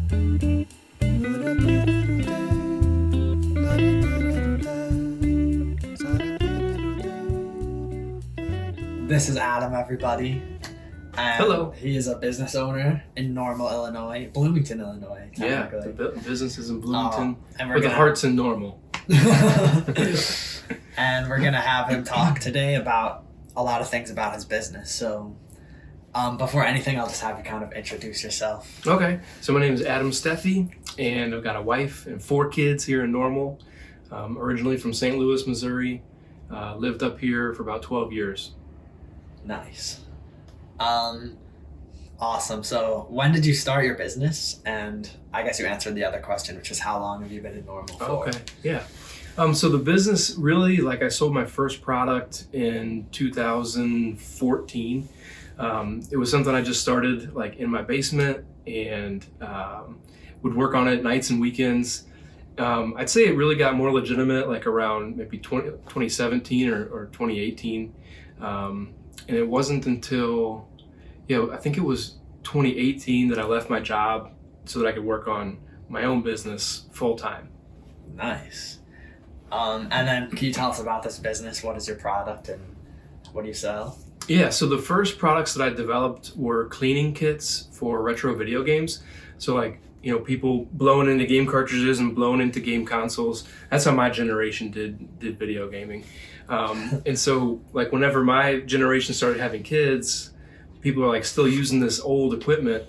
This is Adam, everybody. And Hello. He is a business owner in Normal, Illinois, Bloomington, Illinois. Yeah, technically. the business is in Bloomington, and but the heart's in Normal. And we're gonna have him talk today about a lot of things about his business. So, before anything, I'll just have you kind of introduce yourself. Okay, so my name is Adam Stephey, and I've got a wife and 4 kids here in Normal. Originally from St. Louis, Missouri. Lived up here for about 12 years. Nice. Awesome. So, when did you start your business? And I guess you answered the other question, which is how long have you been in Normal for? Okay, yeah. So the business really, I sold my first product in 2014. It was something I just started in my basement and would work on it nights and weekends. I'd say it really got more legitimate around maybe 2017 or 2018. And it wasn't until, I think it was 2018 that I left my job so that I could work on my own business full time. Nice. And then can you tell us about this business? What is your product and what do you sell? Yeah, so the first products that I developed were cleaning kits for retro video games. So people blowing into game cartridges and blowing into game consoles. That's how my generation did video gaming. And so whenever my generation started having kids, people are still using this old equipment.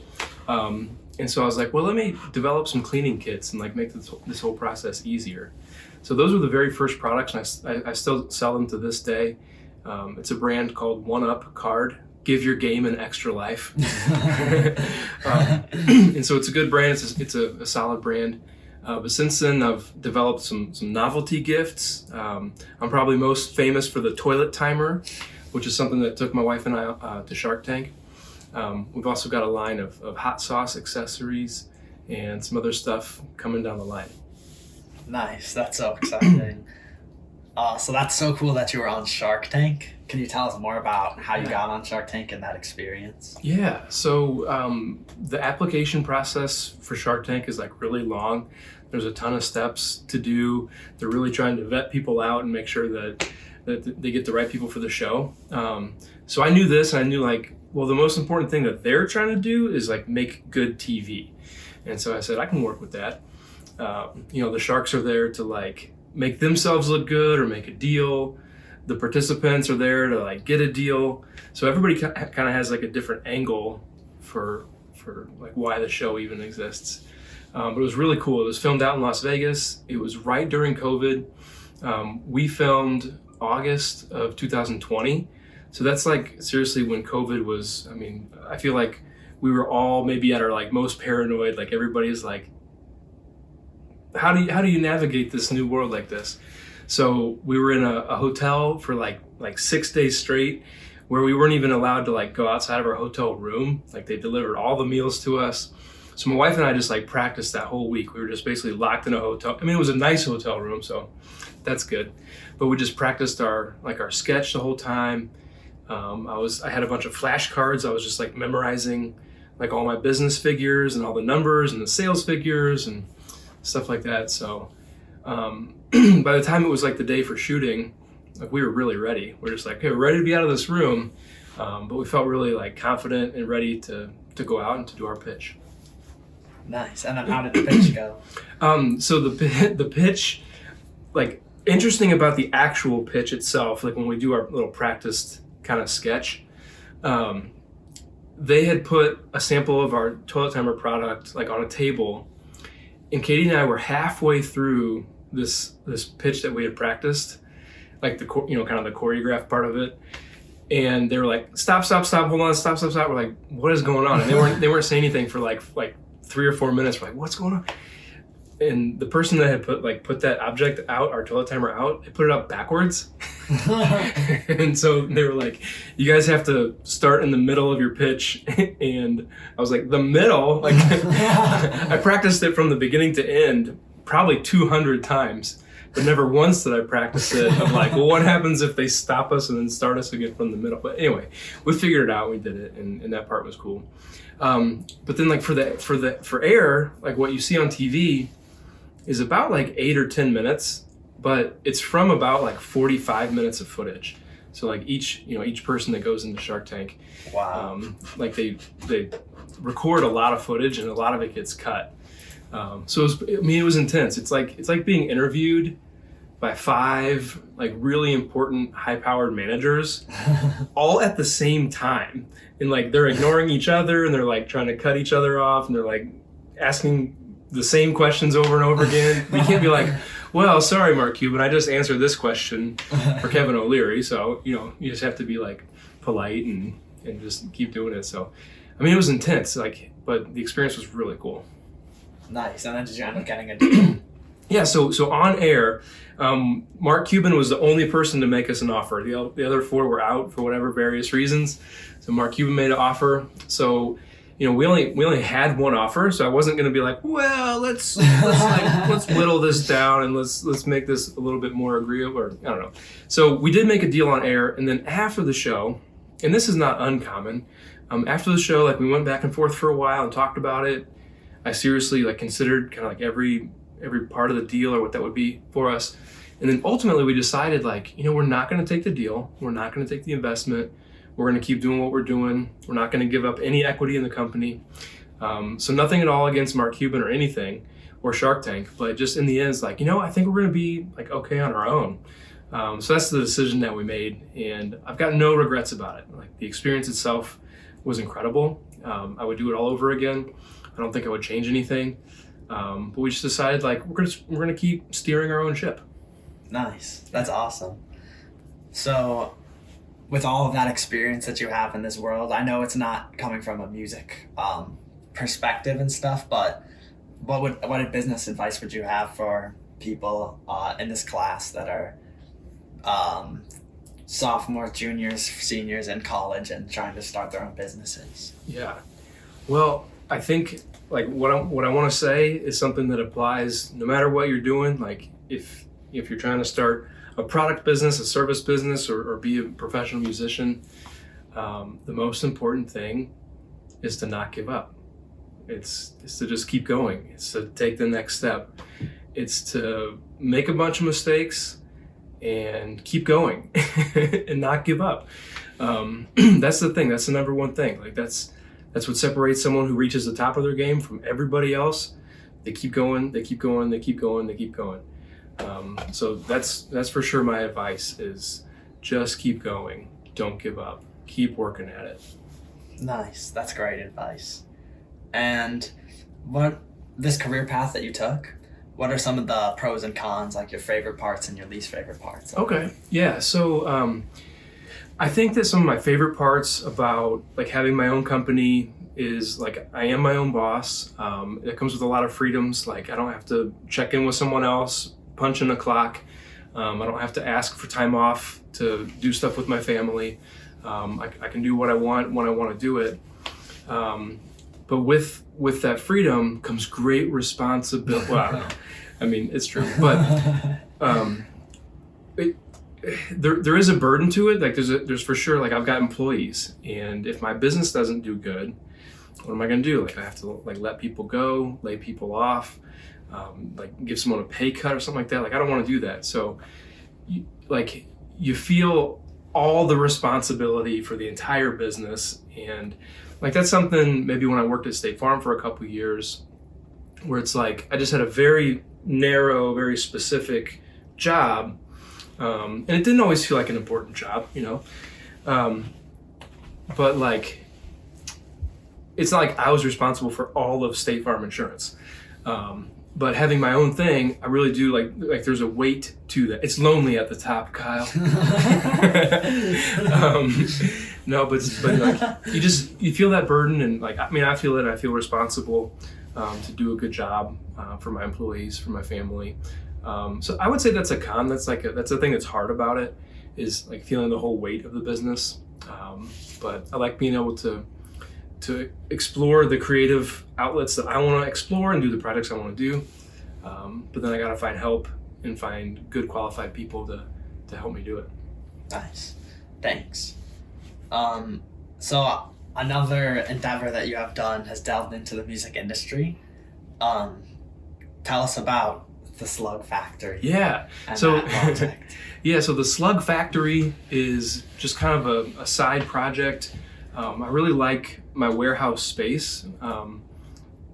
And so I was like, well, let me develop some cleaning kits and make this whole process easier. So those were the very first products, and I still sell them to this day. It's a brand called 1UP Card. Give your game an extra life. And so it's a good brand. It's a solid brand. But since then, I've developed some novelty gifts. I'm probably most famous for the toilet timer, which is something that took my wife and I to Shark Tank. We've also got a line of hot sauce accessories and some other stuff coming down the line. Nice. That's so exciting. So that's so cool that you were on Shark Tank. Can you tell us more about how you got on Shark Tank and that experience? Yeah, so the application process for Shark Tank is really long. There's a ton of steps to do. They're really trying to vet people out and make sure that they get the right people for the show. So I knew this, and I knew the most important thing that they're trying to do is make good TV. And so I said, I can work with that. The sharks are there to make themselves look good or make a deal. The participants are there to get a deal. So everybody kind of has a different angle for why the show even exists. But it was really cool. It was filmed out in Las Vegas. It was right during COVID. We filmed August of 2020. So that's seriously when COVID was, I feel like we were all maybe at our most paranoid. Everybody's how do you navigate this new world like this? So we were in a hotel for 6 days straight, where we weren't even allowed to go outside of our hotel room. They delivered all the meals to us. So my wife and I just practiced that whole week. We were just basically locked in a hotel. It was a nice hotel room, so that's good. But we just practiced our sketch the whole time. I had a bunch of flashcards. I was just memorizing all my business figures and all the numbers and the sales figures and stuff like that. So by the time it was the day for shooting, we were really ready. We're just hey, we're ready to be out of this room. But we felt really confident and ready to go out and to do our pitch. Nice. And then how did the pitch go? So the pitch, interesting about the actual pitch itself, when we do our little practiced kind of sketch, they had put a sample of our toilet timer product on a table, and Katie and I were halfway through this pitch that we had practiced, kind of the choreographed part of it, and they were stop, hold on, stop. We're what is going on? And they weren't saying anything for 3 or 4 minutes. We're what's going on? And the person that had put that object out, our toilet timer out, they put it up backwards. And so they were you guys have to start in the middle of your pitch. And I was the middle? I practiced it from the beginning to end probably 200 times but never once did I practice it of like, well, what happens if they stop us and then start us again from the middle? But anyway, we figured it out. We did it, and that part was cool. But then like for air, like what you see on TV is about like 8 or 10 minutes, but it's from about like 45 minutes of footage. So like each person that goes into Shark Tank, Wow. like they record a lot of footage and a lot of it gets cut. So it was intense. It's like being interviewed by 5 like really important high-powered managers all at the same time. And like they're ignoring each other and they're like trying to cut each other off and they're like asking the same questions over and over again. We can't be like, well, sorry, Mark Cuban, I just answered this question for Kevin O'Leary. So, you just have to be like polite and just keep doing it. So, I mean, it was intense, but the experience was really cool. Nice. And then did you end up getting a deal? Yeah, so on air, Mark Cuban was the only person to make us an offer. The other 4 were out for whatever various reasons. So Mark Cuban made an offer. So, we only had one offer, so I wasn't going to be like, well, let's whittle this down and let's make this a little bit more agreeable, or I don't know. So we did make a deal on air, and then after the show, and this is not uncommon, after the show, like we went back and forth for a while and talked about it. I seriously like considered kind of like every part of the deal or what that would be for us, and then ultimately we decided like, we're not going to take the deal, we're not going to take the investment. We're going to keep doing what we're doing. We're not going to give up any equity in the company. So nothing at all against Mark Cuban or anything, or Shark Tank, but just in the end, it's like, I think we're going to be like okay on our own. So that's the decision that we made, and I've got no regrets about it. Like the experience itself was incredible. I would do it all over again. I don't think I would change anything. But we just decided like we're going to keep steering our own ship. Nice. That's awesome. So, with all of that experience that you have in this world, I know it's not coming from a music perspective and stuff, but what business advice would you have for people in this class that are sophomores, juniors, seniors in college and trying to start their own businesses? Yeah. Well, I think like what I want to say is something that applies no matter what you're doing. Like if you're trying to start a product business, a service business, or be a professional musician, the most important thing is to not give up. It's to just keep going. It's to take the next step. It's to make a bunch of mistakes and keep going and not give up. That's the thing. That's the number one thing. Like that's what separates someone who reaches the top of their game from everybody else. They keep going, they keep going, they keep going, they keep going. So that's for sure my advice is just keep going. Don't give up. Keep working at it. Nice. That's great advice. And this career path that you took, what are some of the pros and cons, like your favorite parts and your least favorite parts? Okay. Yeah. So I think that some of my favorite parts about like having my own company is like I am my own boss. It comes with a lot of freedoms. Like I don't have to check in with someone else, punch in a clock. I don't have to ask for time off to do stuff with my family. I can do what I want when I want to do it. But with that freedom comes great responsibility. Well, I don't know. I mean, it's true, but there is a burden to it. Like there's for sure, like I've got employees, and if my business doesn't do good, what am I going to do? Like I have to like let people go, lay people off, like give someone a pay cut or something like that. Like I don't want to do that. So you feel all the responsibility for the entire business, and like that's something maybe when I worked at State Farm for a couple of years, where it's like I just had a very narrow, very specific job. And it didn't always feel like an important job, but like, it's not like I was responsible for all of State Farm insurance. But having my own thing, I really do like there's a weight to that. It's lonely at the top, Kyle. No, but like you feel that burden, and like, I mean, I feel it. I feel responsible to do a good job for my employees, for my family. So I would say that's a con. That's the thing that's hard about it, is like feeling the whole weight of the business. But I like being able to explore the creative outlets that I want to explore and do the projects I want to do. But then I got to find help and find good qualified people to help me do it. Nice. Thanks. So another endeavor that you have done has delved into the music industry. Tell us about the Slug Factory. Yeah. And So that project. yeah, so the Slug Factory is just kind of a side project. I really like my warehouse space.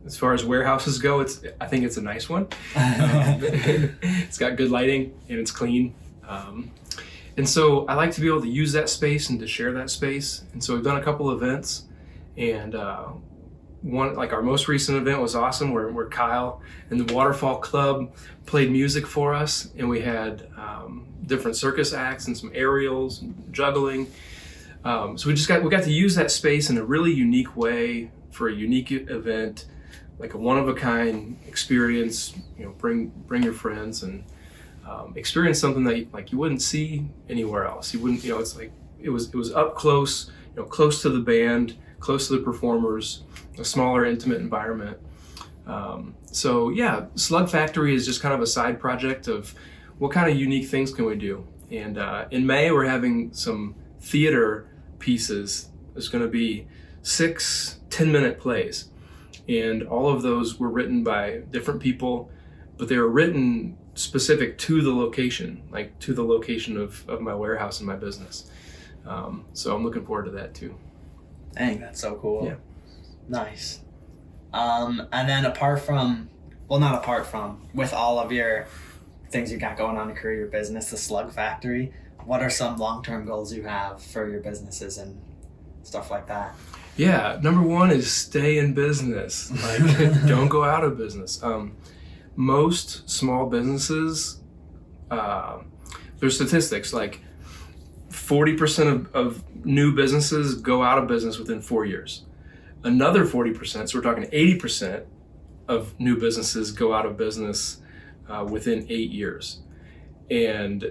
As far as warehouses go, I think it's a nice one. It's got good lighting and it's clean. And so I like to be able to use that space and to share that space. And so we've done a couple events, and one, like our most recent event was awesome, where Kyle and the Waterfall Club played music for us, and we had different circus acts and some aerials and juggling. So we got to use that space in a really unique way for a unique event, like a one-of-a-kind experience. Bring your friends and experience something that you wouldn't see anywhere else. You wouldn't, it's like it was up close, close to the band, close to the performers, a smaller, intimate environment. So yeah, Slug Factory is just kind of a side project of what kind of unique things can we do. And in May, we're having some theater pieces. There's going to be 6 10-minute plays, and all of those were written by different people, but they were written specific to the location, like to the location of my warehouse and my business. So I'm looking forward to that too. Dang, that's so cool. Yeah. Nice. And then with all of your things you got going on to create your business, the Slug Factory, what are some long-term goals you have for your businesses and stuff like that? Yeah, number one is stay in business. Like, don't go out of business. Most small businesses, there's statistics like 40% of new businesses go out of business within 4 years. Another 40%, so we're talking 80% of new businesses go out of business within 8 years. And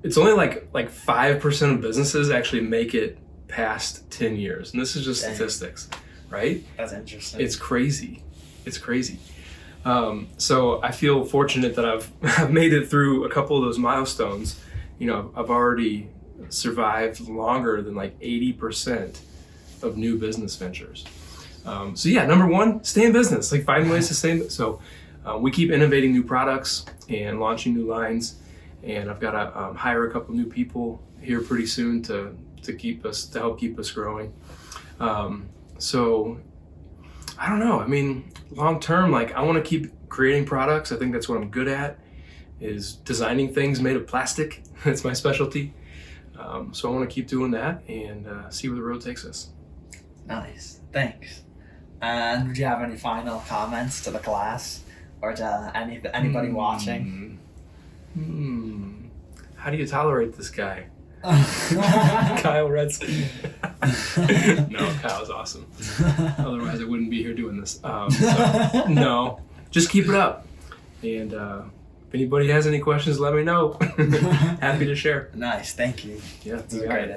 it's only like 5% of businesses actually make it past 10 years. And this is just statistics, right? That's interesting. It's crazy. So I feel fortunate that I've made it through a couple of those milestones. I've already survived longer than like 80% of new business ventures. So yeah, number one, stay in business. Like, find ways to stay in. So we keep innovating new products and launching new lines, and I've got to hire a couple new people here pretty soon to help keep us growing. So I don't know. I mean, long term, like, I want to keep creating products. I think that's what I'm good at, is designing things made of plastic. That's my specialty. So I want to keep doing that and see where the road takes us. Nice. Thanks. And would you have any final comments to the class or to anybody watching? How do you tolerate this guy? Kyle Redsky. No, Kyle's awesome. Otherwise I wouldn't be here doing this. No, just keep it up. And if anybody has any questions, let me know. Happy to share. Nice, thank you. Yeah, This is great.